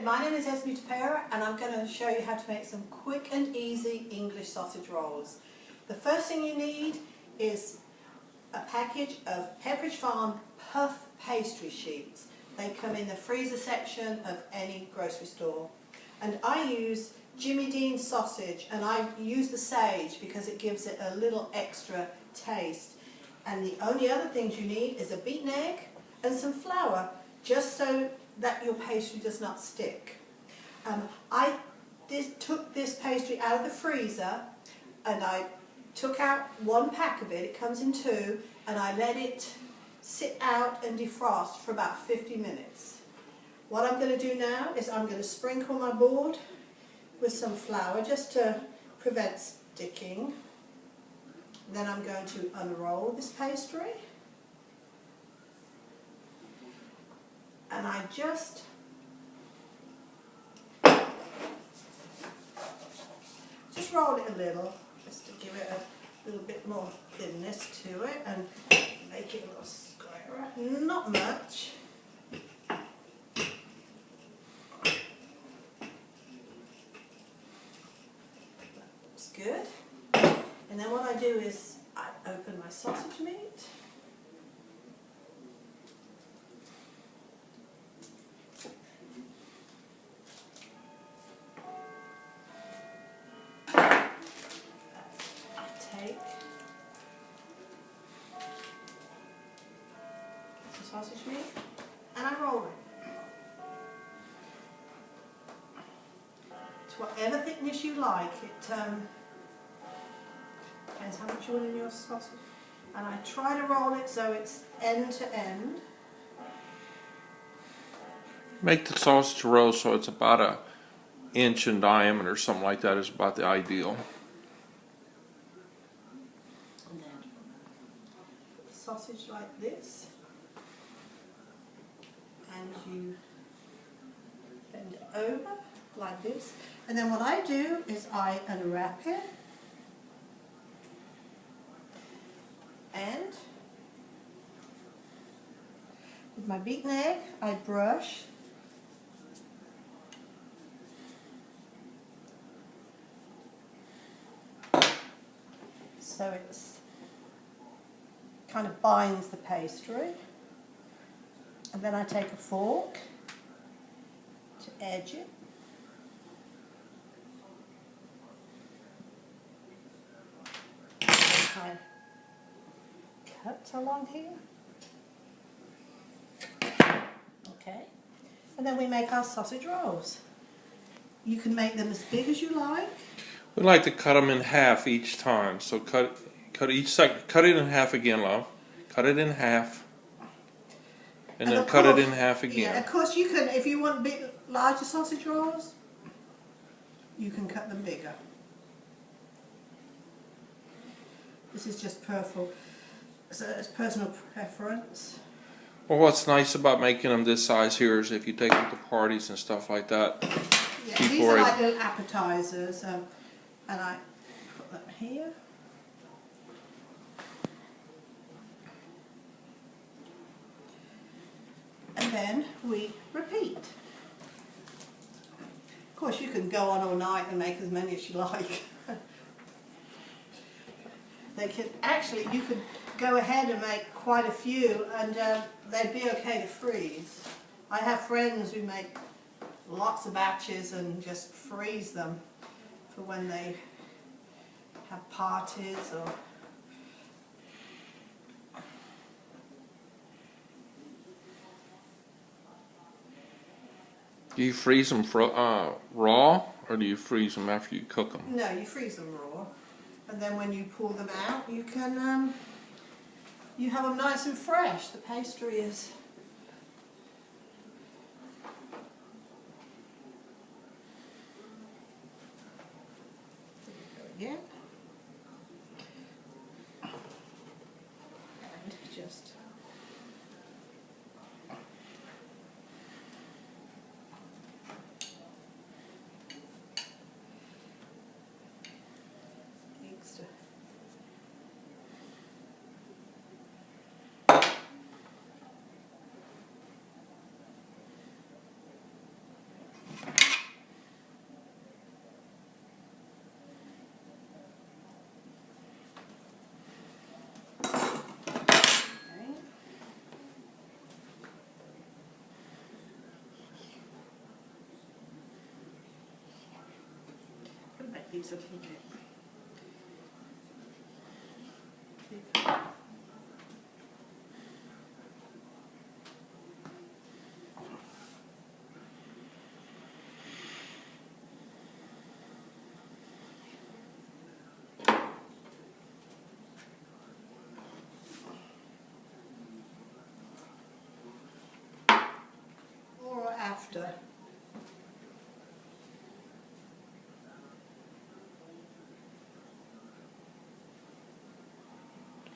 My name is Esme Tapera and I'm going to show you how to make some quick and easy English sausage rolls. The first thing you need is a package of Pepperidge Farm puff pastry sheets. They come in the freezer section of any grocery store. And I use Jimmy Dean sausage, and I use the sage because it gives it a little extra taste. And the only other things you need is a beaten egg and some flour, just so that your pastry does not stick. I took this pastry out of the freezer and I took out one pack of it, it comes in two, and I let it sit out and defrost for about 50 minutes. What I'm going to do now is I'm going to sprinkle my board with some flour just to prevent sticking. Then I'm going to unroll this pastry. And I just roll it a little, just to give it a little bit more thinness to it and make it a little squarer. Not much. That's good. And then what I do is I open my sausage meat. Take the sausage meat and I roll it to whatever thickness you like. It depends how much you want in your sausage. And I try to roll it so it's end to end. Make the sausage roll so it's about an inch in diameter, something like that is about the ideal. Sausage like this, and you bend it over like this, and then what I do is I unwrap it and with my beaten egg I brush so it's kind of binds the pastry, and then I take a fork to edge it, and I cut along here, okay, and then we make our sausage rolls. You can make them as big as you like. We like to cut them in half each time, so cut each second, cut it in half again, love. Cut it in half, and then cut it in half again. Yeah, of course you can, if you want big, larger sausage rolls, you can cut them bigger. This is just personal, so it's personal preference. Well, what's nice about making them this size here is if you take them to parties and stuff like that. Yeah, these are like little appetizers, and I put them here. And then we repeat. Of course, you can go on all night and make as many as you like. You could go ahead and make quite a few, and they'd be okay to freeze. I have friends who make lots of batches and just freeze them for when they have parties or. Do you freeze them raw, or do you freeze them after you cook them? No, you freeze them raw, and then when you pull them out, you can you have them nice and fresh. The pastry is. There we go again, and just. make these a little bit. Or after.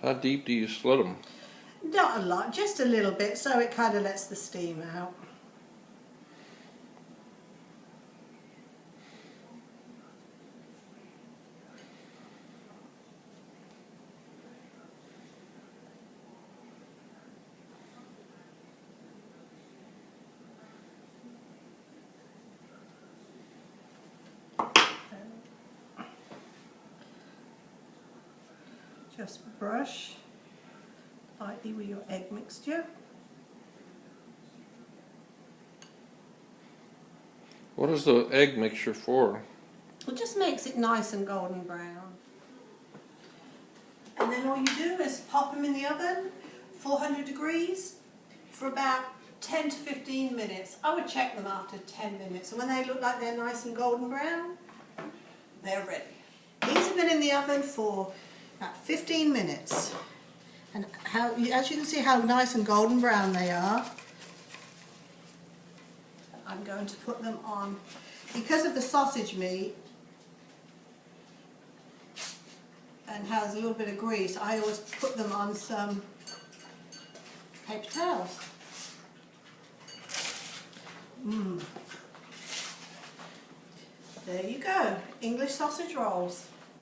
How deep do you slit them? Not a lot, just a little bit, so it kind of lets the steam out. Just brush lightly with your egg mixture. What is the egg mixture for? It just makes it nice and golden brown. And then all you do is pop them in the oven, 400 degrees, for about 10 to 15 minutes. I would check them after 10 minutes, and when they look like they're nice and golden brown, they're ready. These have been in the oven for about 15 minutes. And as you can see how nice and golden brown they are. I'm going to put them on, because of the sausage meat and has a little bit of grease, I always put them on some paper towels. There you go, English sausage rolls.